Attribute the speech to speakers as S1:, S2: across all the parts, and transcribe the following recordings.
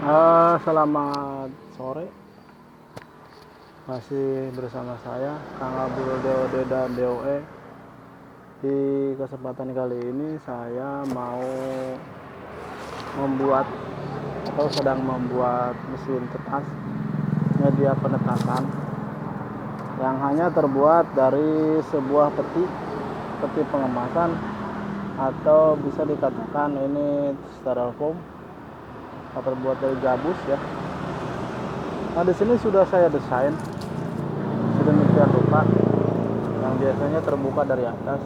S1: Selamat sore, masih bersama saya Kang Abdul DOD dan DOE. Di kesempatan kali ini saya mau membuat atau sedang membuat mesin tetas media penetasan yang hanya terbuat dari sebuah peti pengemasan, atau bisa dikatakan ini styrofoam atau terbuat dari gabus ya. Nah, di sini sudah saya desain sedemikian rupa yang biasanya terbuka dari atas.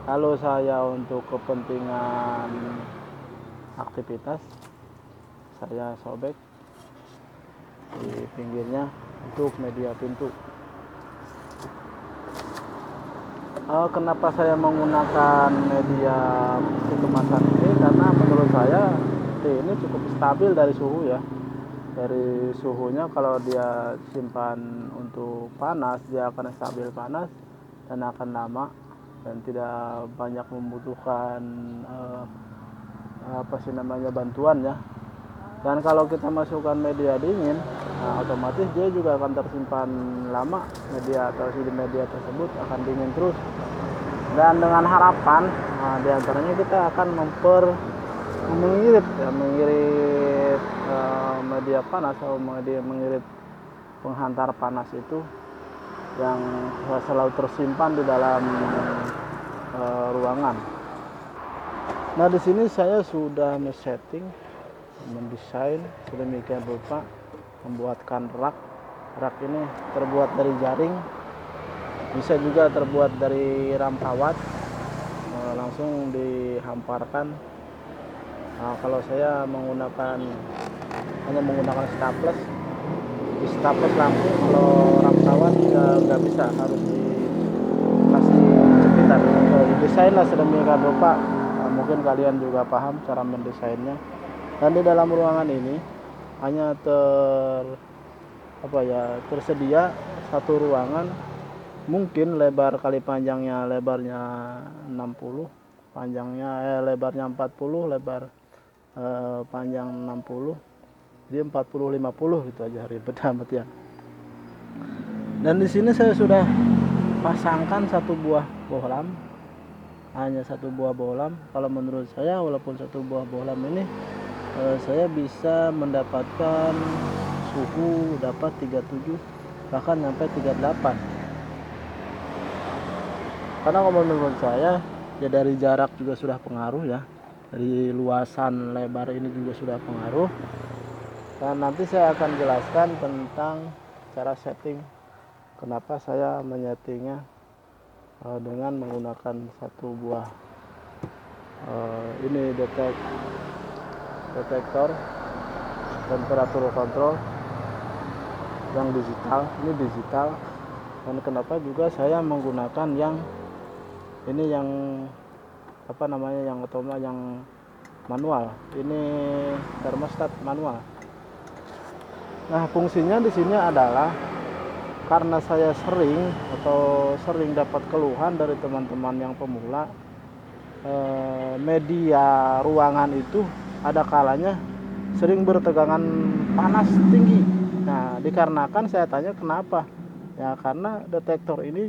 S1: Lalu saya untuk kepentingan aktivitas saya sobek di pinggirnya untuk media pintu. Kenapa saya menggunakan media kemasan ini? Karena menurut saya ini cukup stabil dari suhu ya. Dari suhunya, kalau dia simpan untuk panas, dia akan stabil panas dan akan lama dan tidak banyak membutuhkan bantuan ya. Dan kalau kita masukkan media dingin, otomatis dia juga akan tersimpan lama, media atau media tersebut akan dingin terus. Dan dengan harapan diantaranya kita akan mengirit media panas atau mengirit penghantar panas itu yang selalu tersimpan di dalam ruangan. Nah, di sini saya sudah mendesain sedemikian rupa, membuatkan rak ini terbuat dari jaring, bisa juga terbuat dari ram kawat, langsung dihamparkan. Kalau saya hanya menggunakan staples, di staples langsung. Kalau ram kawat nggak bisa, harus dikasih jepitan atau didesain lah sedemikian rupa. Mungkin kalian juga paham cara mendesainnya. Dan di dalam ruangan ini hanya tersedia satu ruangan, mungkin lebar kali panjangnya, lebarnya 60, panjangnya lebarnya 40, lebar panjang 60, jadi 40-50 gitu aja, ribet amat ya. Dan di sini saya sudah pasangkan satu buah bohlam, hanya satu buah bohlam. Kalau menurut saya, walaupun satu buah bohlam ini saya bisa mendapatkan suhu dapat 37 bahkan sampai 38. Karena kalau menurut saya ya, dari jarak juga sudah pengaruh ya, dari luasan lebar ini juga sudah pengaruh. Dan nanti saya akan jelaskan tentang cara setting, kenapa saya menyetingnya dengan menggunakan satu buah ini detektor temperatur kontrol yang digital. Ini digital. Dan kenapa juga saya menggunakan yang manual. Ini termostat manual. Nah, fungsinya di sini adalah karena saya sering dapat keluhan dari teman-teman yang pemula, media ruangan itu ada kalanya sering bertegangan panas tinggi. Nah, dikarenakan saya tanya kenapa ya, karena detektor ini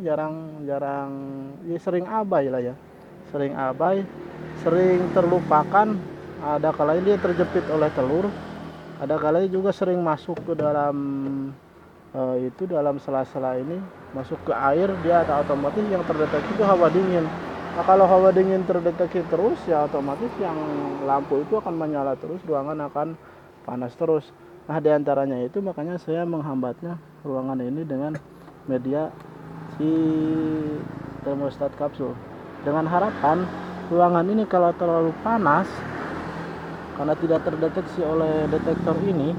S1: sering abai lah ya, sering terlupakan. Ada kalanya dia terjepit oleh telur, ada kalanya juga sering masuk ke dalam dalam sela-sela ini, masuk ke air. Dia otomatis yang terdeteksi itu hawa dingin. Nah, kalau hawa dingin terdeteksi terus ya, otomatis yang lampu itu akan menyala terus, ruangan akan panas terus. Nah, diantaranya itu makanya saya menghambatnya ruangan ini dengan media si termostat kapsul, dengan harapan ruangan ini kalau terlalu panas karena tidak terdeteksi oleh detektor ini,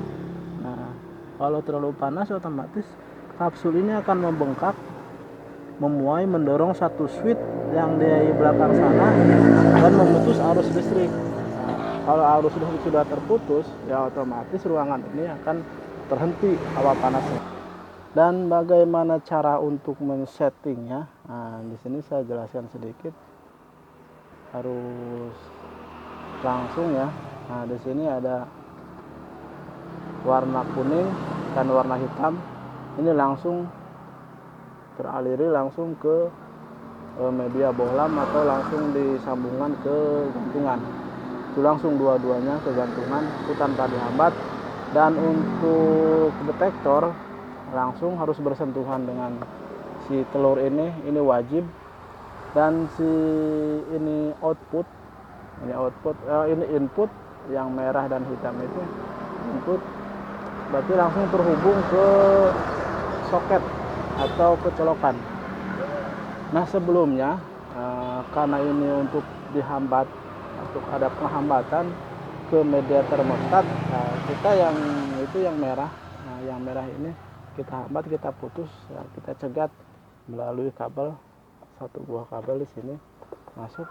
S1: nah kalau terlalu panas otomatis kapsul ini akan membengkak, memuai, mendorong satu switch yang di belakang sana dan memutus arus listrik. Nah, kalau arus listrik sudah terputus ya, otomatis ruangan ini akan terhenti hawa panasnya. Dan bagaimana cara untuk men-settingnya? Nah, di sini saya jelaskan sedikit. Harus langsung ya. Nah di sini ada warna kuning dan warna hitam, ini langsung teraliri langsung ke media bohlam atau langsung disambungkan ke gantungan. Itu langsung dua-duanya ke gantungan itu tanpa dihambat. Dan untuk detektor langsung harus bersentuhan dengan si telur ini wajib. Dan si ini ini input yang merah dan hitam itu input, berarti langsung terhubung ke soket atau ke colokan. Nah sebelumnya karena ini untuk dihambat, untuk ada penghambatan ke media termostat, kita yang itu yang merah, yang merah ini kita hambat, kita putus, kita cegat melalui kabel, satu buah kabel di sini masuk,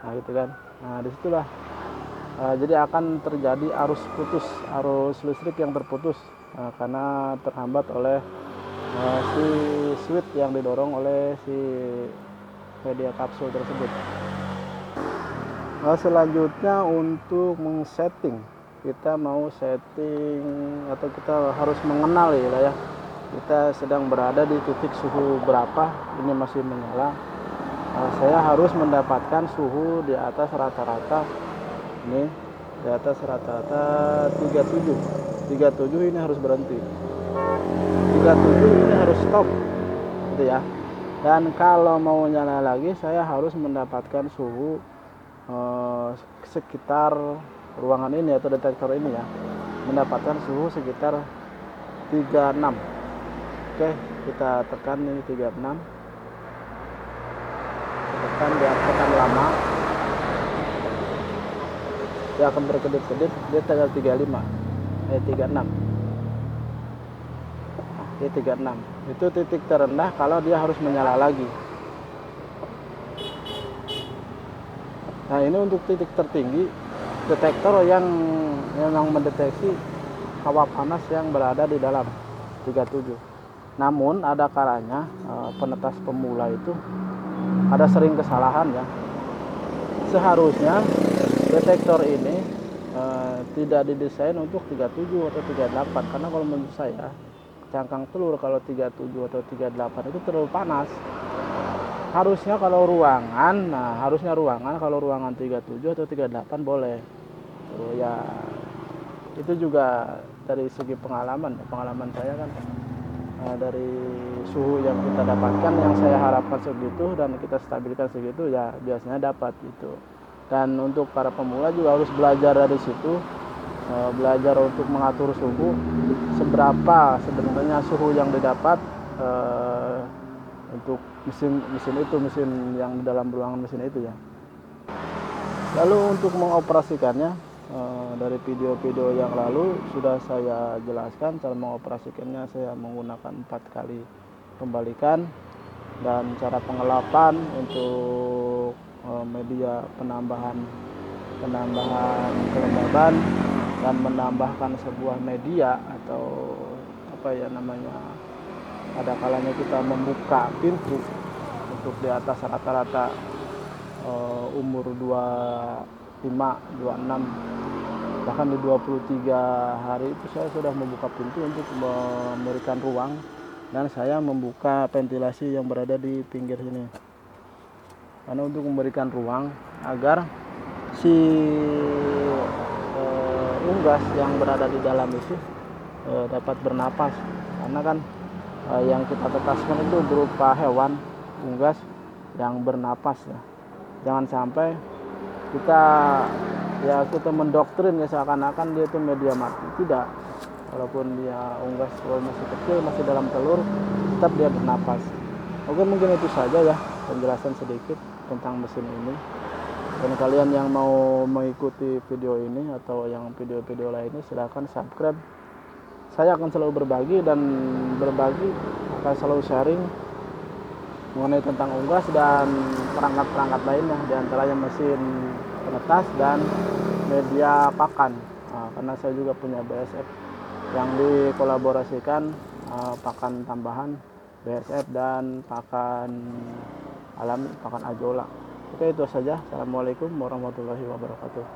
S1: nah gitu kan. Nah disitulah jadi akan terjadi arus listrik yang terputus karena terhambat oleh si switch yang didorong oleh si media kapsul tersebut. Selanjutnya untuk mengsetting, kita mau setting atau kita harus mengenal ya, kita sedang berada di titik suhu berapa, ini masih menyala. Saya harus mendapatkan suhu di atas rata-rata, ini di atas rata-rata 37 ini harus berhenti, 37 ini harus stop gitu ya. Dan kalau mau nyala lagi saya harus mendapatkan suhu sekitar ruangan ini atau detektor ini ya, mendapatkan suhu sekitar 36. Oke, kita tekan ini 36, tekan lama, dia akan berkedip-kedip, dia tanggal 36 dia 36 itu titik terendah kalau dia harus menyala lagi. Nah ini untuk titik tertinggi detektor yang memang mendeteksi hawa panas yang berada di dalam 37. Namun ada kalanya penetas pemula itu ada sering kesalahan ya. Seharusnya detektor ini tidak didesain untuk 37 atau 38, karena kalau menurut saya cangkang telur kalau 37 atau 38 itu terlalu panas. Harusnya kalau ruangan, kalau ruangan 37 atau 38 boleh. Ya itu juga dari segi pengalaman saya kan, dari suhu yang kita dapatkan yang saya harapkan segitu dan kita stabilkan segitu ya biasanya dapat itu. Dan untuk para pemula juga harus belajar dari situ, belajar untuk mengatur suhu, seberapa sebenarnya suhu yang didapat untuk mesin yang di dalam ruangan mesin itu ya. Lalu untuk mengoperasikannya, dari video-video yang lalu sudah saya jelaskan cara mengoperasikannya. Saya menggunakan 4 kali pembalikan dan cara pengelapan untuk media penambahan kelembaban dan menambahkan sebuah media atau apa ya namanya, ada kalanya kita membuka pintu untuk di atas rata-rata umur 25, 26, bahkan di 23 hari itu saya sudah membuka pintu untuk memberikan ruang, dan saya membuka ventilasi yang berada di pinggir sini karena untuk memberikan ruang agar si unggas yang berada di dalam itu dapat bernapas, karena kan yang kita tetaskan itu berupa hewan unggas yang bernapas ya. Jangan sampai kita mendoktrin ya seakan-akan dia itu media mati. Tidak, walaupun dia unggas masih kecil, masih dalam telur, tetap dia bernapas. Oke, mungkin itu saja ya penjelasan sedikit tentang mesin ini. Dan kalian yang mau mengikuti video ini atau yang video-video lainnya, silahkan subscribe. Saya akan selalu berbagi akan selalu sharing mengenai tentang unggas dan perangkat-perangkat lainnya, diantaranya mesin penetas dan media pakan. Karena saya juga punya BSF yang dikolaborasikan, pakan tambahan BSF dan pakan alami, pakan ajola. Oke, itu saja. Assalamualaikum warahmatullahi wabarakatuh.